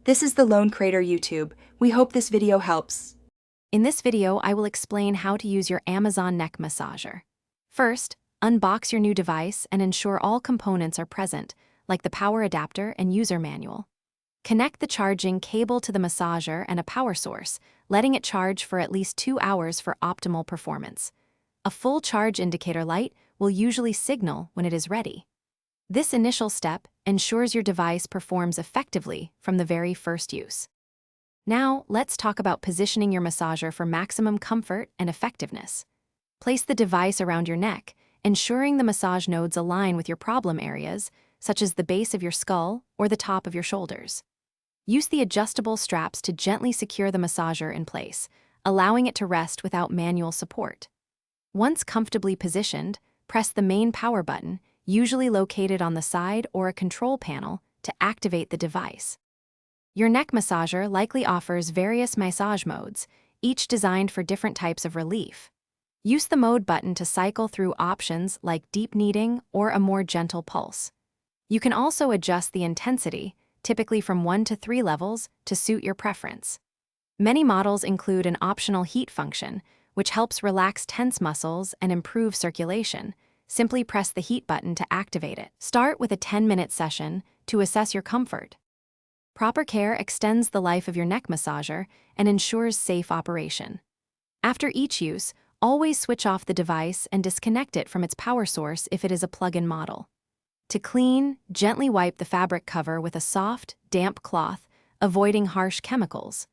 This is the Lone Crater YouTube. We hope this video helps. In this video, I will explain how to use your Amazon neck massager. First, unbox your new device and ensure all components are present, like the power adapter and user manual. Connect the charging cable to the massager and a power source, letting it charge for at least 2 hours for optimal performance. A full charge indicator light will usually signal when it is ready. This initial step ensures your device performs effectively from the very first use. Now, let's talk about positioning your massager for maximum comfort and effectiveness. Place the device around your neck, ensuring the massage nodes align with your problem areas, such as the base of your skull or the top of your shoulders. Use the adjustable straps to gently secure the massager in place, allowing it to rest without manual support. Once comfortably positioned, press the main power button, usually located on the side or a control panel, to activate the device. Your neck massager likely offers various massage modes, each designed for different types of relief. Use the mode button to cycle through options like deep kneading or a more gentle pulse. You can also adjust the intensity, typically from 1 to 3 levels, to suit your preference. Many models include an optional heat function, which helps relax tense muscles and improve circulation. Simply press the heat button to activate it. Start with a 10-minute session to assess your comfort. Proper care extends the life of your neck massager and ensures safe operation. After each use, always switch off the device and disconnect it from its power source if it is a plug-in model. To clean, gently wipe the fabric cover with a soft, damp cloth, avoiding harsh chemicals.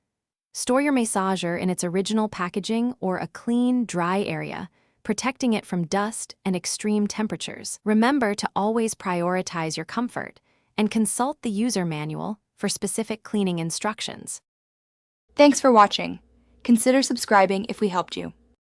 Store your massager in its original packaging or a clean, dry area, protecting it from dust and extreme temperatures. Remember to always prioritize your comfort and consult the user manual for specific cleaning instructions. Thanks for watching. Consider subscribing if we helped you.